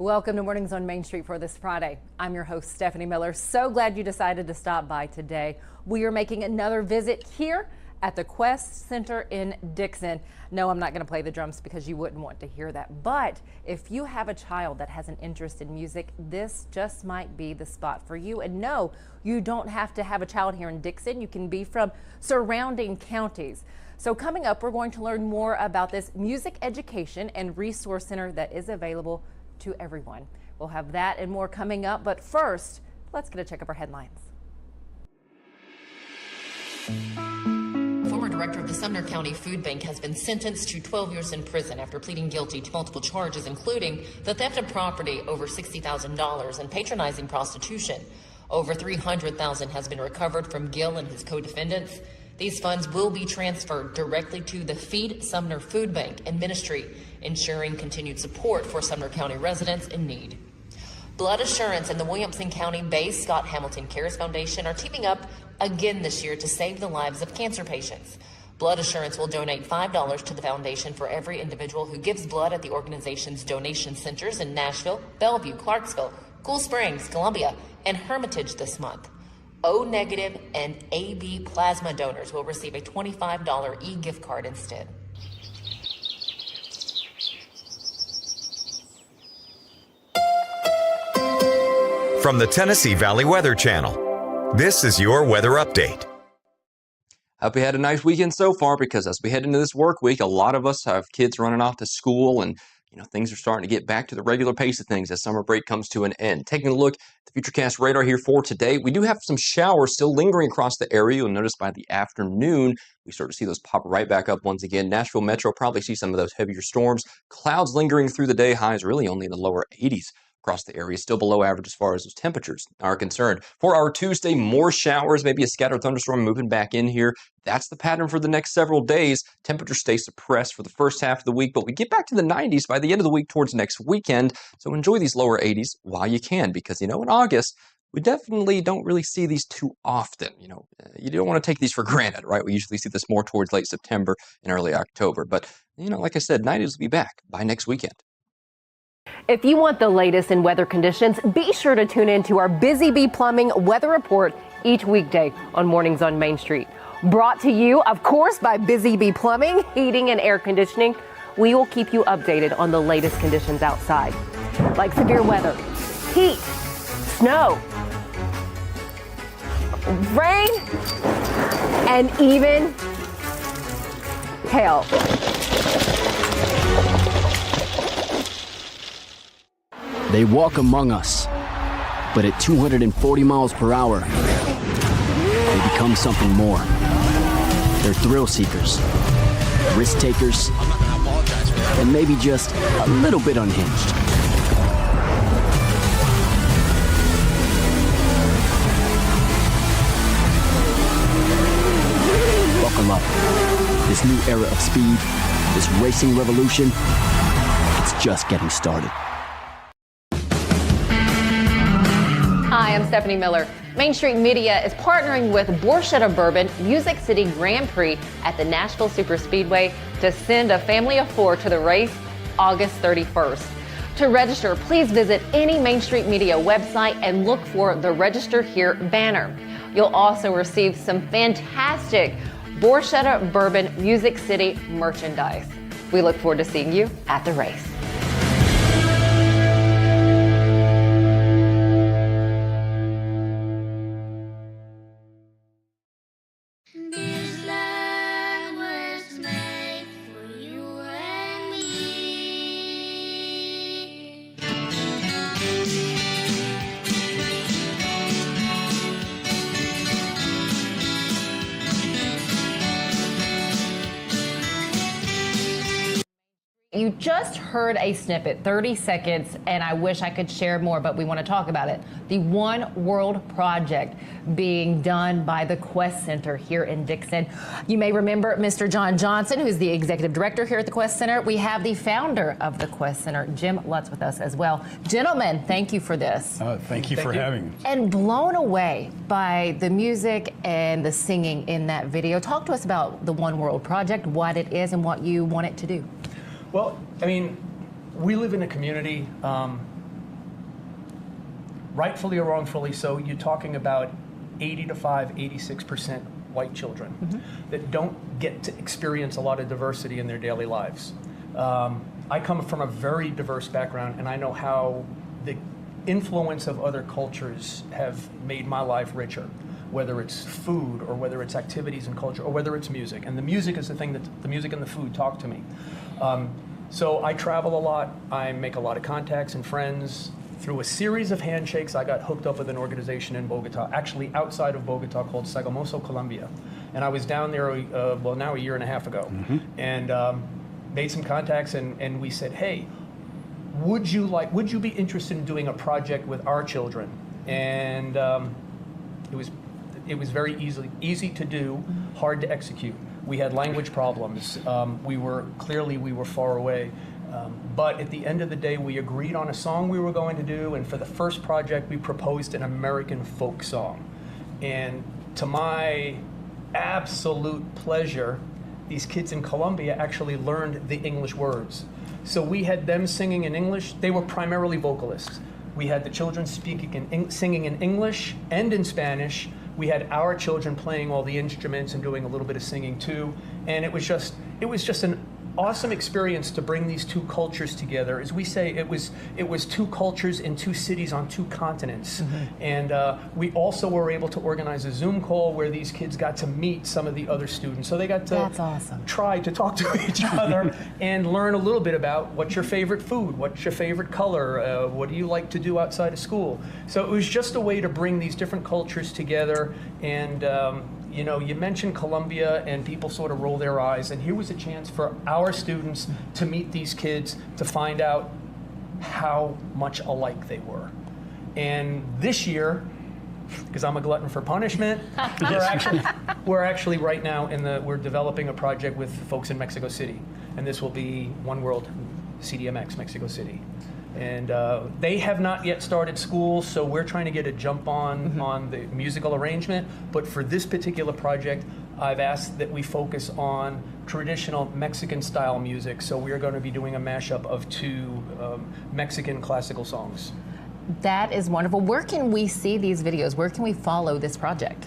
Welcome to Mornings on Main Street for this Friday. I'm your host, Stephanie Miller. So glad you decided to stop by today. We are making another visit here at the Quest Center in Dixon. No, I'm not going to play the drums because you wouldn't want to hear that. But if you have a child that has an interest in music, this just might be the spot for you. And no, you don't have to have a child here in Dixon. You can be from surrounding counties. So coming up, we're going to learn more about this music education and resource center that is available to everyone. We'll have that and more coming up. But first, let's get a check of our headlines. Former director of the Sumner County Food Bank has been sentenced to 12 years in prison after pleading guilty to multiple charges, including the theft of property over $60,000 and patronizing prostitution. Over $300,000 has been recovered from Gill and his co-defendants. These funds will be transferred directly to the Feed Sumner Food Bank and Ministry, ensuring continued support for Sumner County residents in need. Blood Assurance and the Williamson County-based Scott Hamilton Cares Foundation are teaming up again this year to save the lives of cancer patients. Blood Assurance will donate $5 to the foundation for every individual who gives blood at the organization's donation centers in Nashville, Bellevue, Clarksville, Cool Springs, Columbia, and Hermitage this month. O-negative and AB plasma donors will receive a $25 e-gift card instead. From the Tennessee Valley Weather Channel, this is your weather update. Hope you had a nice weekend so far, because as we head into this work week, a lot of us have kids running off to school, and things are starting to get back to the regular pace of things as summer break comes to an end. Taking a look at the Futurecast radar here for today, we do have some showers still lingering across the area. You'll notice by the afternoon, we start to see those pop right back up once again. Nashville Metro probably see some of those heavier storms. Clouds lingering through the day, highs really only in the lower 80s. Across the area, still below average as far as those temperatures are concerned. For our Tuesday, more showers, maybe a scattered thunderstorm moving back in here. That's the pattern for the next several days. Temperatures stay suppressed for the first half of the week, but we get back to the 90s by the end of the week towards next weekend. So enjoy these lower 80s while you can, because, in August, we definitely don't really see these too often. You don't want to take these for granted, right? We usually see this more towards late September and early October. But, like I said, 90s will be back by next weekend. If you want the latest in weather conditions, be sure to tune in to our Busy Bee Plumbing weather report each weekday on Mornings on Main Street. Brought to you, of course, by Busy Bee Plumbing, Heating and Air Conditioning. We will keep you updated on the latest conditions outside, like severe weather, heat, snow, rain, and even hail. They walk among us, but at 240 miles per hour, they become something more. They're thrill seekers, risk takers, and maybe just a little bit unhinged. Buckle up. This new era of speed, this racing revolution, it's just getting started. Hi, I'm Stephanie Miller. Main Street Media is partnering with Borchetta Bourbon Music City Grand Prix at the Nashville Superspeedway to send a family of 4 to the race August 31st. To register, please visit any Main Street Media website and look for the Register Here banner. You'll also receive some fantastic Borchetta Bourbon Music City merchandise. We look forward to seeing you at the race. You just heard a snippet, 30 seconds, and I wish I could share more, but we want to talk about it. The One World Project being done by the Quest Center here in Dixon. You may remember Mr. John Johnson, who's the executive director here at the Quest Center. We have the founder of the Quest Center, Jim Lutz, with us as well. Gentlemen, thank you for this. Thank you for having me. And blown away by the music and the singing in that video. Talk to us about the One World Project, what it is, and what you want it to do. Well, I mean, we live in a community rightfully or wrongfully so, you're talking about 86% white children that don't get to experience a lot of diversity in their daily lives. I come from a very diverse background, and I know how the influence of other cultures have made my life richer, whether it's food or whether it's activities and culture or whether it's music. And the music is the thing that the music and the food talk to me. So I travel a lot, I make a lot of contacts and friends. Through a series of handshakes, I got hooked up with an organization in Bogota, actually outside of Bogota, called Sogamoso Colombia. And I was down there, now a year and a half ago, and made some contacts, and we said, hey, would you be interested in doing a project with our children? And it was very easy to do, hard to execute. We had language problems. We were far away. But at the end of the day, we agreed on a song we were going to do, and for the first project, we proposed an American folk song. And to my absolute pleasure, these kids in Colombia actually learned the English words. So we had them singing in English. They were primarily vocalists. We had the children singing in English and in Spanish. We had our children playing all the instruments and doing a little bit of singing too. And it was just an awesome experience to bring these two cultures together. As we say, it was two cultures in two cities on two continents. And we also were able to organize a Zoom call where these kids got to meet some of the other students. So they got to That's awesome. Try to talk to each other and learn a little bit about what's your favorite food, what's your favorite color, what do you like to do outside of school. So it was just a way to bring these different cultures together. And you know, you mentioned Colombia and people sort of roll their eyes, and here was a chance for our students to meet these kids, to find out how much alike they were. And this year, because I'm a glutton for punishment, we're actually right now we're developing a project with folks in Mexico City, and this will be One World CDMX Mexico City. And they have not yet started school, so we're trying to get a jump on the musical arrangement. But for this particular project, I've asked that we focus on traditional Mexican-style music. So we're going to be doing a mashup of two Mexican classical songs. That is wonderful. Where can we see these videos? Where can we follow this project?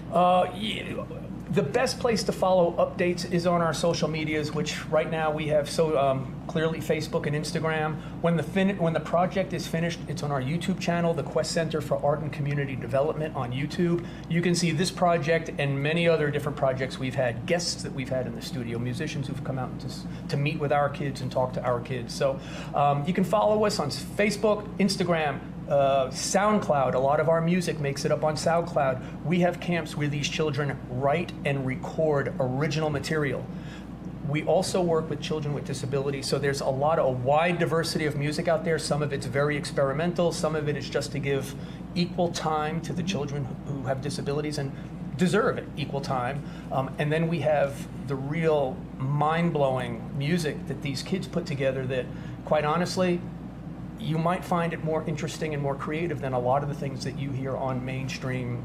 The best place to follow updates is on our social medias, which right now we have clearly Facebook and Instagram. When the project is finished, it's on our YouTube channel, the Quest Center for Art and Community Development on YouTube. You can see this project and many other different projects we've had, guests that we've had in the studio, musicians who've come out to meet with our kids and talk to our kids. So you can follow us on Facebook, Instagram, SoundCloud. A lot of our music makes it up on SoundCloud. We have camps where these children write and record original material. We also work with children with disabilities, so there's a wide diversity of music out there. Some of it's very experimental, some of it is just to give equal time to the children who have disabilities and deserve equal time. And then we have the real mind-blowing music that these kids put together that, quite honestly, you might find it more interesting and more creative than a lot of the things that you hear on mainstream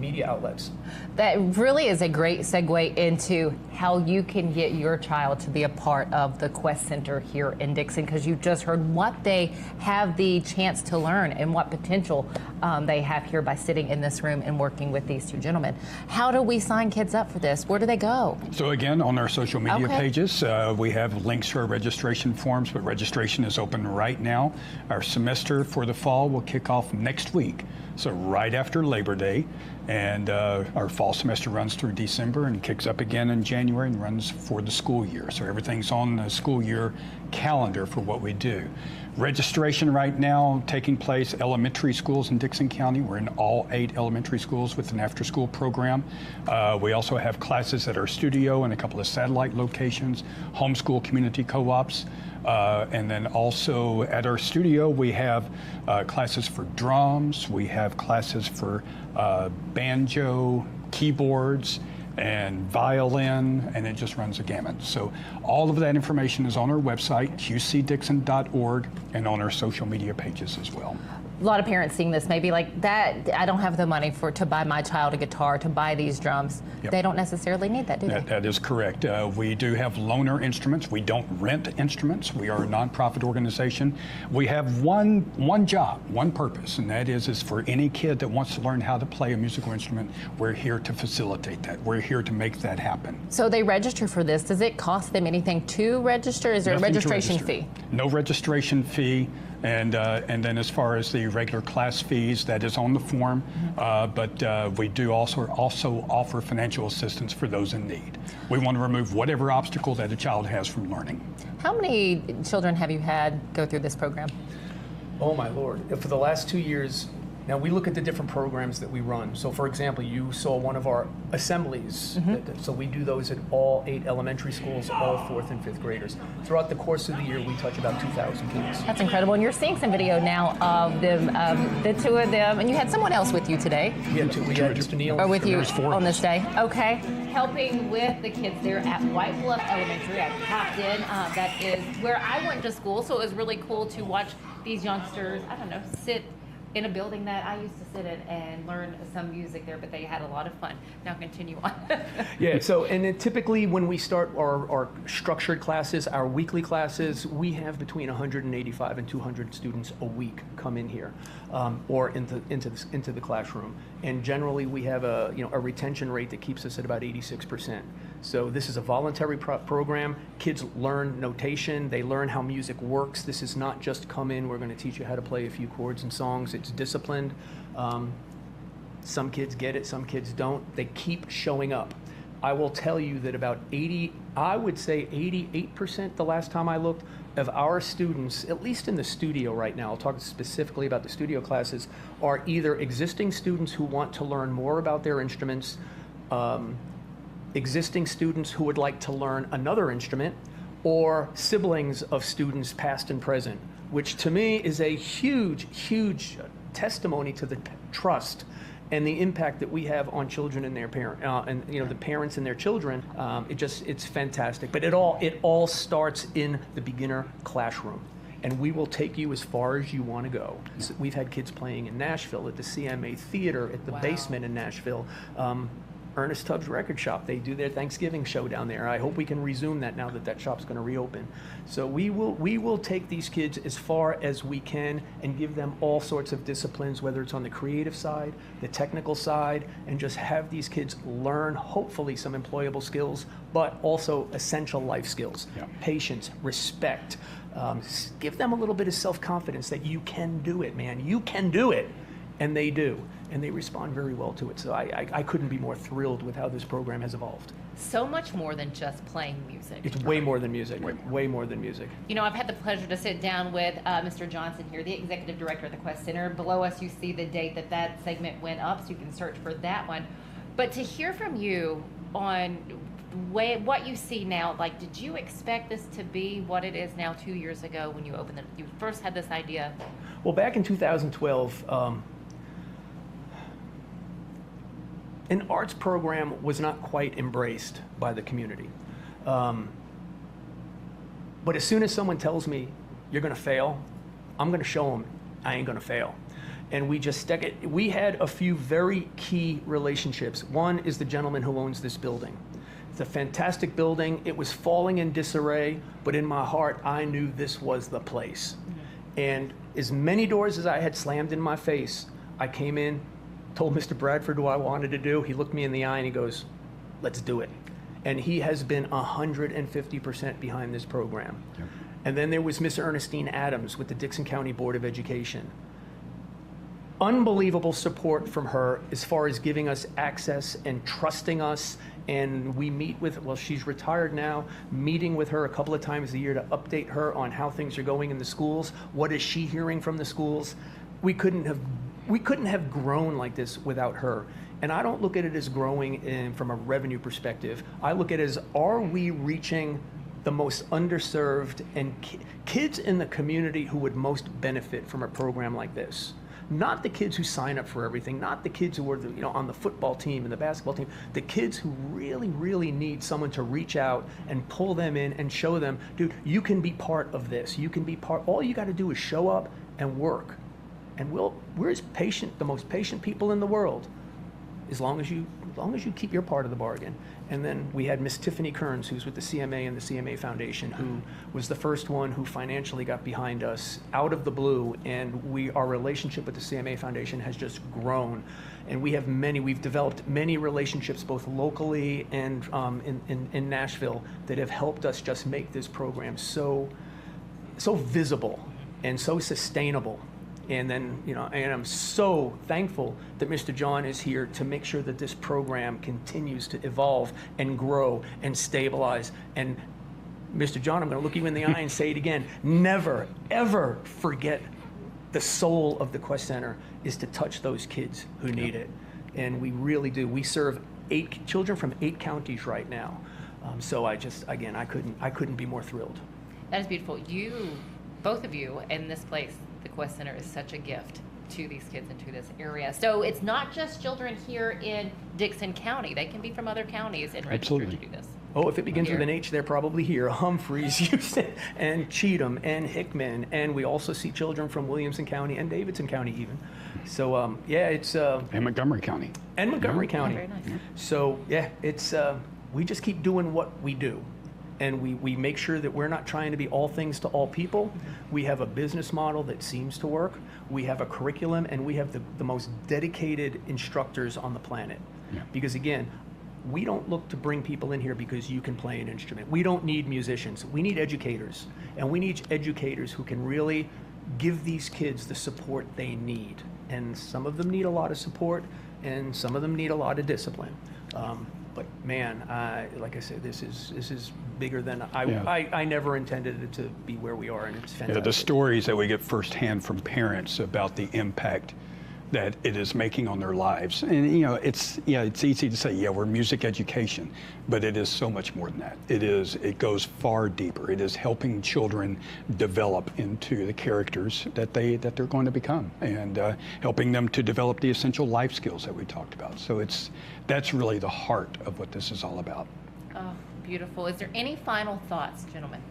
media outlets. That really is a great segue into how you can get your child to be a part of the Quest Center here in Dixon, because you just heard what they have the chance to learn and what potential they have here by sitting in this room and working with these two gentlemen. How do we sign kids up for this? Where do they go? So again, on our social media pages, we have links to our registration forms, but registration is open right now. Our semester for the fall will kick off next week, so right after Labor Day. And our fall semester runs through December and kicks up again in January and runs for the school year. So everything's on the school year calendar for what we do. Registration right now taking place elementary schools in Dixon County. We're in all 8 elementary schools with an after-school program. We also have classes at our studio and a couple of satellite locations, homeschool community co-ops. And then also at our studio, we have classes for drums, we have classes for banjo, keyboards, and violin, and it just runs a gamut. So all of that information is on our website, qcdixon.org, and on our social media pages as well. A lot of parents seeing this maybe like that, I don't have the money to buy my child a guitar, to buy these drums. Yep. They don't necessarily need that, do they? That is correct. We do have loaner instruments. We don't rent instruments. We are a nonprofit organization. We have one job, one purpose, and that is for any kid that wants to learn how to play a musical instrument, we're here to facilitate that. We're here to make that happen. So they register for this. Does it cost them anything to register? Is there Nothing a to registration register. fee? No registration fee. And then as far as the regular class fees, that is on the form, but we do also offer financial assistance for those in need. We want to remove whatever obstacle that a child has from learning. How many children have you had go through this program? Oh my Lord, for the last 2 years, now we look at the different programs that we run. So for example, you saw one of our assemblies. So we do those at all 8 elementary schools, all 4th and 5th graders. Throughout the course of the year, we touch about 2,000 kids. That's incredible. And you're seeing some video now of them, the two of them, and you had someone else with you today. We had Mr. Neal. Or with you There's 4 on of this day. Okay. Helping with the kids there at White Bluff Elementary. I popped in. That is where I went to school, so it was really cool to watch these youngsters, I don't know, sit in a building that I used to sit in and learn some music there, but they had a lot of fun. Now continue on. Yeah, so, and then typically when we start our structured classes, our weekly classes, we have between 185 and 200 students a week come in here, or into the classroom. And generally we have a retention rate that keeps us at about 86%. So this is a voluntary program. Kids learn notation, they learn how music works. This is not just come in, we're gonna teach you how to play a few chords and songs. It's disciplined. Some kids get it, some kids don't. They keep showing up. I will tell you that about 88% the last time I looked, of our students, at least in the studio right now, I'll talk specifically about the studio classes, are either existing students who want to learn more about their instruments, existing students who would like to learn another instrument, or siblings of students past and present, which to me is a huge, huge testimony to the trust and the impact that we have on children and their the parents and their children. It's fantastic. But it all starts in the beginner classroom. And we will take you as far as you want to go. So we've had kids playing in Nashville at the CMA Theater, at the basement in Nashville. Ernest Tubbs Record Shop, they do their Thanksgiving show down there. I hope we can resume that now that shop's going to reopen. So we will take these kids as far as we can and give them all sorts of disciplines, whether it's on the creative side, the technical side, and just have these kids learn hopefully some employable skills, but also essential life skills. Yeah. Patience, respect. Give them a little bit of self-confidence that you can do it, man. You can do it. And they do. And they respond very well to it. So I couldn't be more thrilled with how this program has evolved. So much more than just playing music. It's way more than music. Way more than music. You know, I've had the pleasure to sit down with Mr. Johnson here, the executive director of the Quest Center. Below us, you see the date that segment went up, so you can search for that one. But to hear from you on what you see now, like, did you expect this to be what it is now 2 years ago when you opened it? You first had this idea? Well, back in 2012, an arts program was not quite embraced by the community. But as soon as someone tells me, you're gonna fail, I'm gonna show them I ain't gonna fail. And we just stuck it. We had a few very key relationships. One is the gentleman who owns this building. It's a fantastic building. It was falling in disarray, but in my heart, I knew this was the place. And as many doors as I had slammed in my face, I came in, told Mr. Bradford what I wanted to do. He looked me in the eye and he goes, let's do it. And he has been 150% behind this program. Yep. And then there was Miss Ernestine Adams with the Dixon County Board of Education. Unbelievable support from her as far as giving us access and trusting us. And we meet with, well, she's retired now, meeting with her a couple of times a year to update her on how things are going in the schools. What is she hearing from the schools? We couldn't have grown like this without her. And I don't look at it as growing from a revenue perspective. I look at it as, are we reaching the most underserved and kids in the community who would most benefit from a program like this? Not the kids who sign up for everything, not the kids who are on the football team and the basketball team, the kids who really, really need someone to reach out and pull them in and show them, dude, you can be part of this. You can be part, all you got to do is show up and work. and we're as patient, the most patient people in the world, as long as you keep your part of the bargain. And then we had Miss Tiffany Kearns, who's with the CMA and the CMA Foundation, who was the first one who financially got behind us out of the blue, and our relationship with the CMA Foundation has just grown. And we've developed many relationships both locally and in Nashville that have helped us just make this program so visible and so sustainable. And then, and I'm so thankful that Mr. John is here to make sure that this program continues to evolve and grow and stabilize. And Mr. John, I'm going to look you in the eye and say it again. Never, ever forget the soul of the Quest Center is to touch those kids who need it. And we really do. We serve 8 children from 8 counties right now. So I couldn't be more thrilled. That is beautiful. Both of you in this place, the Quest Center is such a gift to these kids and to this area. So it's not just children here in Dickson County. They can be from other counties and register to do this. Oh, if it begins with an H, they're probably here. Humphreys, Houston, and Cheatham, and Hickman. And we also see children from Williamson County and Davidson County even. So, it's... and Montgomery County. And Montgomery County. Very nice. So, it's... we just keep doing what we do. And we make sure that we're not trying to be all things to all people. We have a business model that seems to work. We have a curriculum, and we have the most dedicated instructors on the planet. Yeah. Because again, we don't look to bring people in here because you can play an instrument. We don't need musicians. We need educators. And we need educators who can really give these kids the support they need. And some of them need a lot of support, and some of them need a lot of discipline. But man, like I said, this is bigger than I never intended it to be where we are, and it's fantastic. Yeah, the stories that we get firsthand from parents about the impact that it is making on their lives, and it's easy to say, we're music education, but it is so much more than that. It goes far deeper. It is helping children develop into the characters that they're going to become, and helping them to develop the essential life skills that we talked about. So that's really the heart of what this is all about. Oh, beautiful. Is there any final thoughts, gentlemen?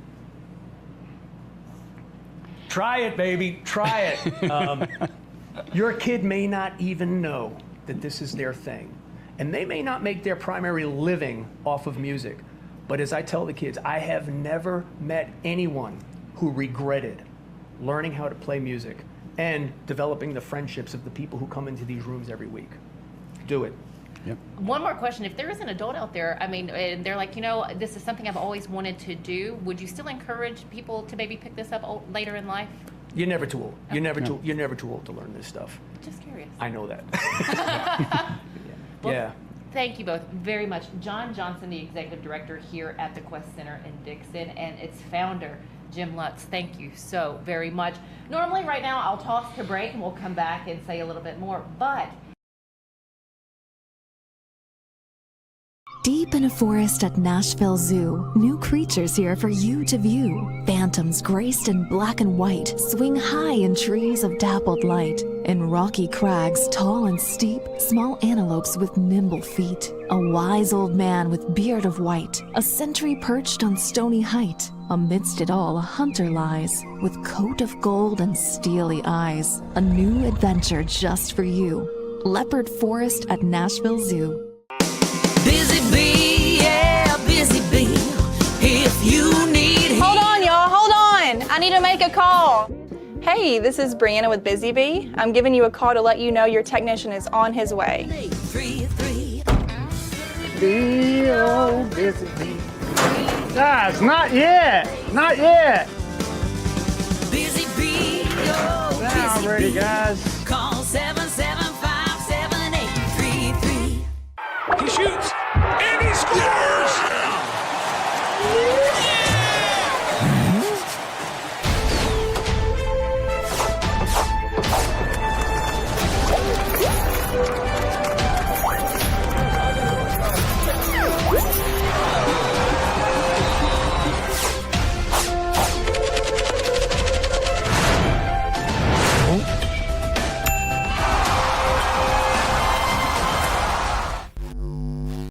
Try it, baby. Try it. Your kid may not even know that this is their thing. And they may not make their primary living off of music. But as I tell the kids, I have never met anyone who regretted learning how to play music and developing the friendships of the people who come into these rooms every week. Do it. Yep. One more question. If there is an adult out there, and they're like, this is something I've always wanted to do, would you still encourage people to maybe pick this up later in life? You're never too old. You're never too old to learn this stuff. Just curious. I know that. Well, thank you both very much. John Johnson, the executive director here at the Quest Center in Dickson, and its founder, Jim Lutz. Thank you so very much. Normally, right now, I'll toss to break, and we'll come back and say a little bit more, but deep in a forest at Nashville Zoo, new creatures here for you to view. Phantoms graced in black and white swing high in trees of dappled light. In rocky crags, tall and steep, small antelopes with nimble feet. A wise old man with beard of white, a sentry perched on stony height. Amidst it all, a hunter lies, with coat of gold and steely eyes. A new adventure just for you. Leopard Forest at Nashville Zoo. Busy bee, yeah, busy bee. If you need Hold on, y'all, hold on. I need to make a call. Hey, this is Brianna with Busy Bee. I'm giving you a call to let you know your technician is on his way. 333. Busy bee. Guys, not yet. Not yet. Busy bee, oh, Now I'm ready, guys. Call 775-7833. He shoots, and he scores!